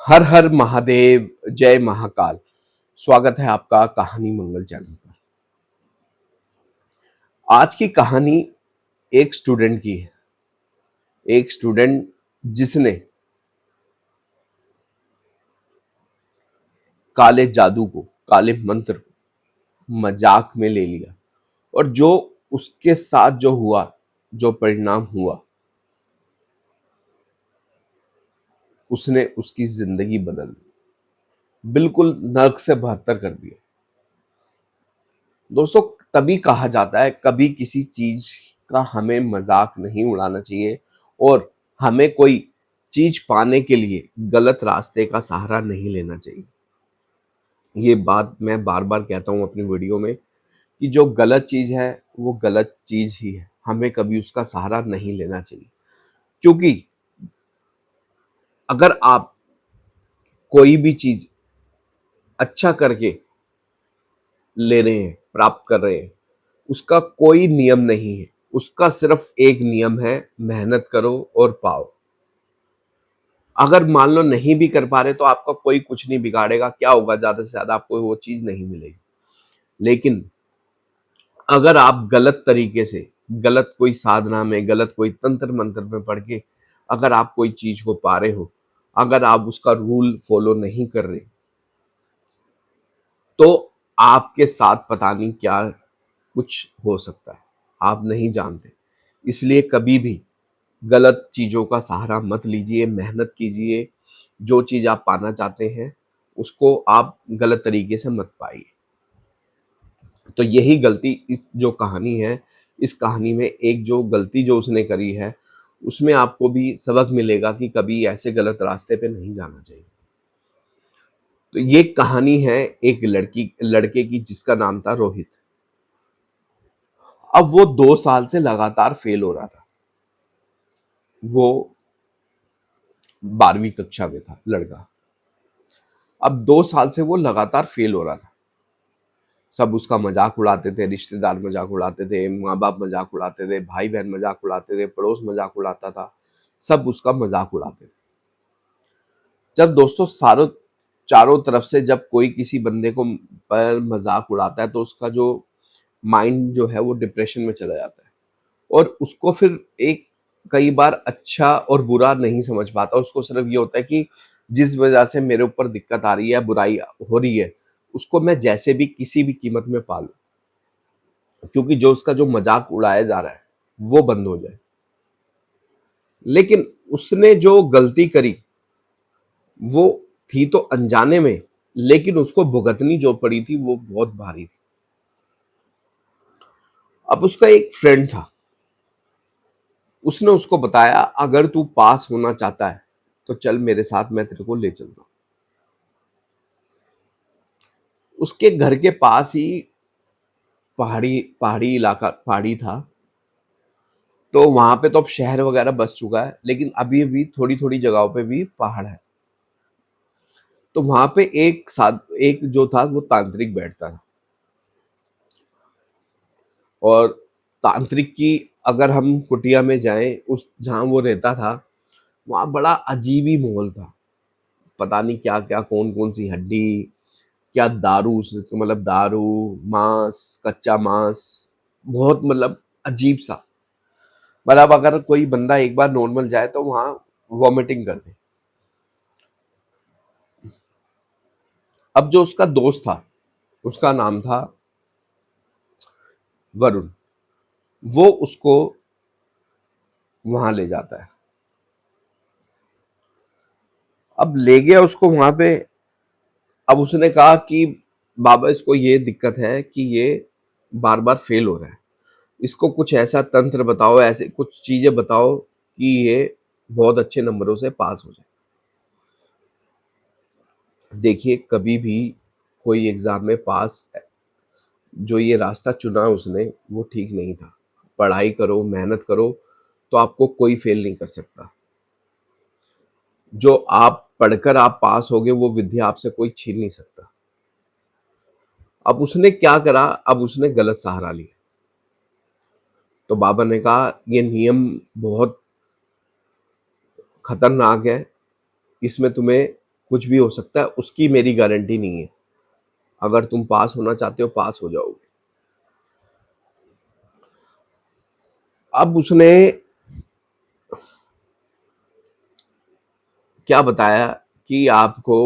हर हर महादेव, जय महाकाल। स्वागत है आपका कहानी मंगल चैनल पर। आज की कहानी एक स्टूडेंट की है। एक स्टूडेंट जिसने काले जादू को, काले मंत्र को मजाक में ले लिया और जो उसके साथ जो हुआ, जो परिणाम हुआ, उसने उसकी जिंदगी बदल दी, बिल्कुल नर्क से बदतर कर दिया। दोस्तों, तभी कहा जाता है कभी किसी चीज का हमें मजाक नहीं उड़ाना चाहिए और हमें कोई चीज पाने के लिए गलत रास्ते का सहारा नहीं लेना चाहिए। ये बात मैं बार बार कहता हूं अपनी वीडियो में कि जो गलत चीज है वो गलत चीज ही है, हमें कभी उसका सहारा नहीं लेना चाहिए। क्योंकि अगर आप कोई भी चीज अच्छा करके ले रहे हैं, प्राप्त कर रहे हैं, उसका कोई नियम नहीं है। उसका सिर्फ एक नियम है, मेहनत करो और पाओ। अगर मान लो नहीं भी कर पा रहे तो आपका कोई कुछ नहीं बिगाड़ेगा। क्या होगा, ज्यादा से ज्यादा आपको वो चीज नहीं मिलेगी। लेकिन अगर आप गलत तरीके से, गलत कोई साधना में, गलत कोई तंत्र मंत्र में पढ़ के अगर आप कोई चीज को पा रहे हो, अगर आप उसका रूल फॉलो नहीं कर रहे, तो आपके साथ पता नहीं क्या कुछ हो सकता है, आप नहीं जानते। इसलिए कभी भी गलत चीजों का सहारा मत लीजिए, मेहनत कीजिए। जो चीज आप पाना चाहते हैं उसको आप गलत तरीके से मत पाइए। तो यही गलती इस जो कहानी है, इस कहानी में एक जो गलती जो उसने करी है, उसमें आपको भी सबक मिलेगा कि कभी ऐसे गलत रास्ते पे नहीं जाना चाहिए। तो ये कहानी है एक लड़के की जिसका नाम था रोहित। अब वो 2 साल से लगातार फेल हो रहा था। वो 12वीं कक्षा में था लड़का। अब 2 साल से वो लगातार फेल हो रहा था। सब उसका मजाक उड़ाते थे, रिश्तेदार मजाक उड़ाते थे, माँ बाप मजाक उड़ाते थे, भाई बहन मजाक उड़ाते थे, पड़ोस मजाक उड़ाता था। सब उसका मजाक उड़ाते थे। जब दोस्तों सारों चारों तरफ से जब कोई किसी बंदे को पर मजाक उड़ाता है तो उसका जो माइंड जो है वो डिप्रेशन में चला जाता है और उसको फिर एक कई बार अच्छा और बुरा नहीं समझ पाता। उसको सिर्फ ये होता है कि जिस वजह से मेरे ऊपर दिक्कत आ रही है, बुराई हो रही है, उसको मैं जैसे भी किसी भी कीमत में पालूं, क्योंकि जो उसका जो मजाक उड़ाया जा रहा है वो बंद हो जाए। लेकिन उसने जो गलती करी वो थी तो अनजाने में, लेकिन उसको भुगतनी जो पड़ी थी वो बहुत भारी थी। अब उसका एक फ्रेंड था, उसने उसको बताया अगर तू पास होना चाहता है तो चल मेरे साथ, मैं तेरे को ले चलता हूं। उसके घर के पास ही पहाड़ी पहाड़ी इलाका पहाड़ी था। तो वहां पे तो अब शहर वगैरह बस चुका है, लेकिन अभी भी थोड़ी थोड़ी जगहों पे भी पहाड़ है। तो वहां पे एक जो था वो तांत्रिक बैठता था। और तांत्रिक की अगर हम कुटिया में जाएं, उस जहां वो रहता था, वहां बड़ा अजीब ही माहौल था। पता नहीं क्या क्या, कौन कौन सी हड्डी, क्या दारू, मतलब दारू, मांस, कच्चा मांस, बहुत मतलब अजीब सा। मतलब अगर कोई बंदा एक बार नॉर्मल जाए तो वहां वॉमिटिंग कर दे। अब जो उसका दोस्त था, उसका नाम था वरुण। वो उसको वहां ले जाता है। अब ले गया उसको वहां पे। अब उसने कहा कि बाबा इसको ये दिक्कत है कि ये बार बार फेल हो रहा है, इसको कुछ ऐसा तंत्र बताओ, ऐसे कुछ चीजें बताओ कि ये बहुत अच्छे नंबरों से पास हो जाए। देखिए, कभी भी कोई एग्जाम में पास, जो ये रास्ता चुना उसने वो ठीक नहीं था। पढ़ाई करो, मेहनत करो, तो आपको कोई फेल नहीं कर सकता। जो आप पढ़कर आप पास होगे वो विद्या आपसे कोई छीन नहीं सकता। अब उसने क्या करा, अब उसने गलत सहारा लिया। तो बाबा ने कहा ये नियम बहुत खतरनाक है, इसमें तुम्हें कुछ भी हो सकता है, उसकी मेरी गारंटी नहीं है। अगर तुम पास होना चाहते हो, पास हो जाओगे। अब उसने क्या बताया कि आपको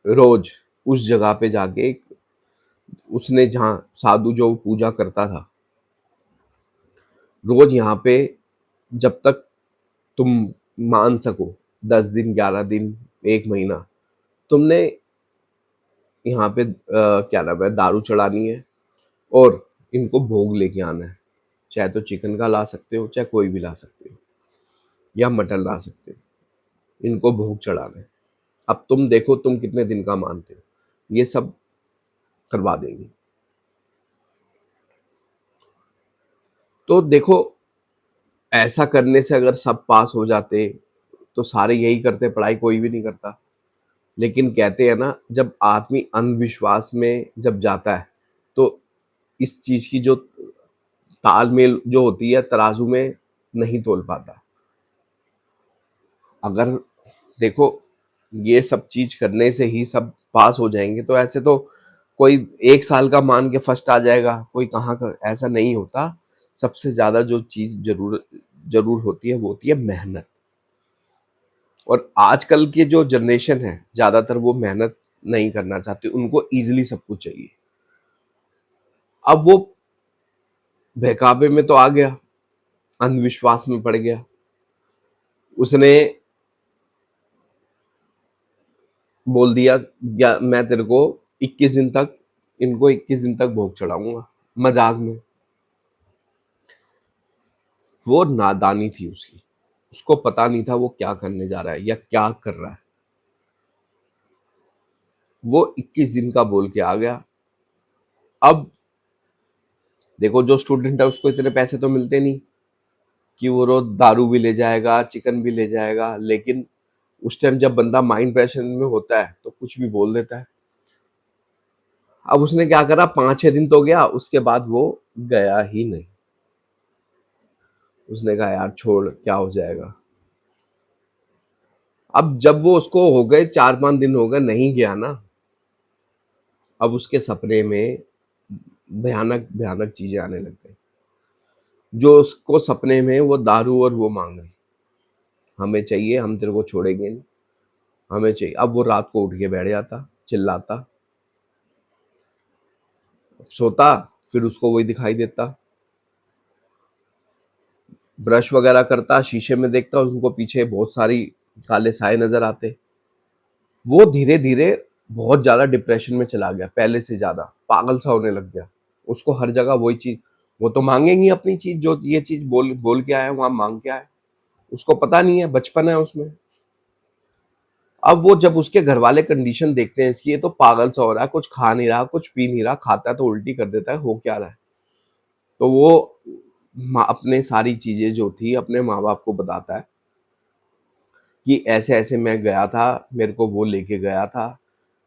रोज उस जगह पे जाके, उसने जहाँ साधु जो पूजा करता था, रोज यहाँ पे जब तक तुम मान सको, 10 दिन, 11 दिन, 1 महीना, तुमने यहाँ पे क्या नाम है, दारू चढ़ानी है और इनको भोग लेके आना है। चाहे तो चिकन का ला सकते हो, चाहे कोई भी ला सकते हो, या मटन ला सकते हो। इनको भोग चढ़ाना है। अब तुम देखो तुम कितने दिन का मानते हो, ये सब करवा देंगे। तो देखो, ऐसा करने से अगर सब पास हो जाते तो सारे यही करते, पढ़ाई कोई भी नहीं करता। लेकिन कहते हैं ना, जब आदमी अंधविश्वास में जब जाता है तो इस चीज की जो तालमेल जो होती है तराजू में नहीं तोल पाता। अगर देखो, ये सब चीज करने से ही सब पास हो जाएंगे, तो ऐसे तो कोई 1 साल का मान के फर्स्ट आ जाएगा, कोई कहाँ का, ऐसा नहीं होता। सबसे ज्यादा जो चीज जरूर जरूर होती है वो होती है मेहनत। और आजकल के जो जनरेशन है, ज्यादातर वो मेहनत नहीं करना चाहते, उनको इजीली सब कुछ चाहिए। अब वो बहकावे में तो आ गया, अंधविश्वास में पड़ गया। उसने बोल दिया, या मैं तेरे को 21 दिन तक, इनको 21 दिन तक भोग चढ़ाऊंगा, मजाक में। वो नादानी थी उसकी, उसको पता नहीं था वो क्या करने जा रहा है या क्या कर रहा है। वो 21 दिन का बोल के आ गया। अब देखो, जो स्टूडेंट है उसको इतने पैसे तो मिलते नहीं कि वो रोज दारू भी ले जाएगा, चिकन भी ले जाएगा। लेकिन उस टाइम जब बंदा माइंड प्रेशर में होता है तो कुछ भी बोल देता है। अब उसने क्या करा, 5-6 दिन तो गया, उसके बाद वो गया ही नहीं। उसने कहा यार छोड़, क्या हो जाएगा। अब जब वो उसको हो गए 4-5 दिन हो गए नहीं गया ना, अब उसके सपने में भयानक भयानक चीजें आने लग गई। जो उसको सपने में वो दारू और वो मांग रही, हमें चाहिए, हम तेरे को छोड़ेंगे नहीं, हमें चाहिए। अब वो रात को उठ के बैठ जाता, चिल्लाता, सोता, फिर उसको वही दिखाई देता। ब्रश वगैरह करता, शीशे में देखता, उनको पीछे बहुत सारी काले साए नजर आते। वो धीरे धीरे बहुत ज्यादा डिप्रेशन में चला गया, पहले से ज्यादा पागल सा होने लग गया। उसको हर जगह वही चीज, वो तो मांगेंगी अपनी चीज, जो ये चीज बोल बोल के आया वहां मांग के आया। उसको पता नहीं है, बचपन है उसमें। अब वो जब उसके घर वाले कंडीशन देखते हैं इसकी, ये तो पागल सा हो रहा है, कुछ खा नहीं रहा, कुछ पी नहीं रहा, खाता है तो उल्टी कर देता है, हो क्या रहा है। तो वो अपने सारी चीजें जो थी अपने माँ बाप को बताता है कि ऐसे ऐसे मैं गया था, मेरे को वो लेके गया था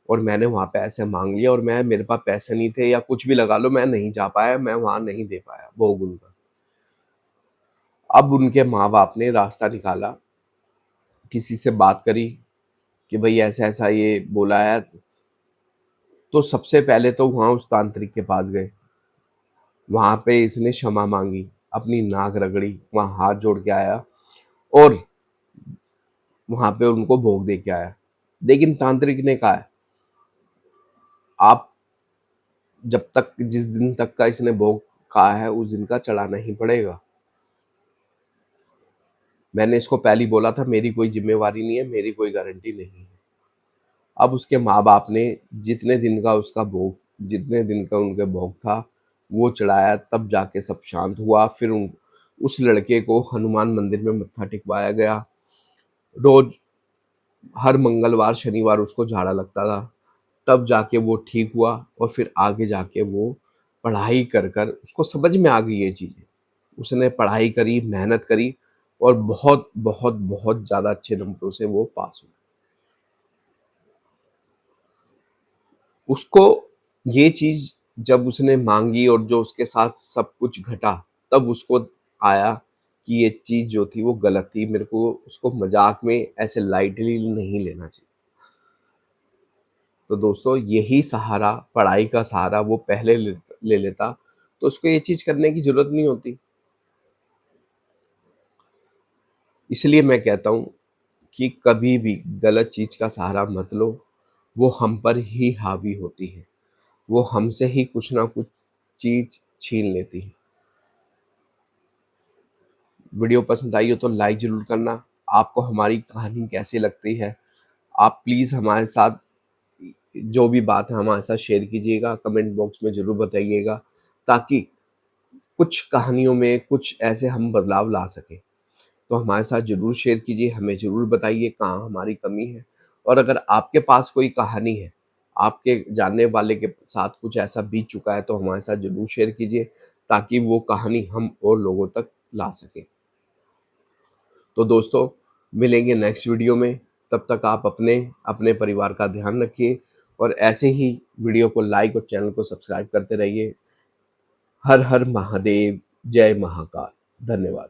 और मैंने वहां पे ऐसे मांग लिया, और मैं, मेरे पास पैसे नहीं थे या कुछ भी लगा लो, मैं नहीं जा पाया, मैं वहां नहीं दे पाया भोग उनका। अब उनके माँ बाप ने रास्ता निकाला, किसी से बात करी कि भाई ऐसा ऐसा ये बोला है। तो सबसे पहले तो वहां उस तांत्रिक के पास गए, वहां पे इसने क्षमा मांगी, अपनी नाक रगड़ी, वहां हाथ जोड़ के आया और वहां पे उनको भोग दे के आया। लेकिन तांत्रिक ने कहा है, आप जब तक, जिस दिन तक का इसने भोग कहा है उस दिन का चढ़ाना ही पड़ेगा। मैंने इसको पहले ही बोला था, मेरी कोई जिम्मेवारी नहीं है, मेरी कोई गारंटी नहीं है। अब उसके माँ बाप ने जितने दिन का उसका भोग, जितने दिन का उनके भोग था वो चढ़ाया, तब जाके सब शांत हुआ। फिर उस लड़के को हनुमान मंदिर में मत्था टिकवाया गया। रोज हर मंगलवार शनिवार उसको झाड़ा लगता था, तब जाके वो ठीक हुआ। और फिर आगे जाके वो पढ़ाई कर कर उसको समझ में आ गई ये चीजें। उसने पढ़ाई करी, मेहनत करी और बहुत बहुत बहुत ज्यादा अच्छे नंबरों से वो पास हुआ। उसको ये चीज जब उसने मांगी और जो उसके साथ सब कुछ घटा, तब उसको आया कि ये चीज जो थी वो गलत थी, मेरे को उसको मजाक में ऐसे लाइटली नहीं लेना चाहिए। तो दोस्तों यही सहारा, पढ़ाई का सहारा वो पहले ले लेता, तो उसको ये चीज़ करने की ज़रूरत नहीं होती। इसलिए मैं कहता हूँ कि कभी भी गलत चीज़ का सहारा मत लो, वो हम पर ही हावी होती है। वो हमसे ही कुछ ना कुछ चीज़ छीन लेती है। वीडियो पसंद आई हो तो लाइक ज़रूर करना। आपको हमारी कहानी कैसी लगती है? आप प्लीज़ हमारे साथ जो भी बात है हमारे साथ शेयर कीजिएगा, कमेंट बॉक्स में ज़रूर बताइएगा, ताकि कुछ कहानियों में कुछ ऐसे हम बदलाव ला सकें। तो हमारे साथ ज़रूर शेयर कीजिए, हमें ज़रूर बताइए कहाँ हमारी कमी है। और अगर आपके पास कोई कहानी है, आपके जानने वाले के साथ कुछ ऐसा बीत चुका है, तो हमारे साथ ज़रूर शेयर कीजिए, ताकि वो कहानी हम और लोगों तक ला सकें। तो दोस्तों, मिलेंगे नेक्स्ट वीडियो में, तब तक आप अपने अपने परिवार का ध्यान रखिए और ऐसे ही वीडियो को लाइक और चैनल को सब्सक्राइब करते रहिए। हर हर महादेव, जय महाकाल। धन्यवाद।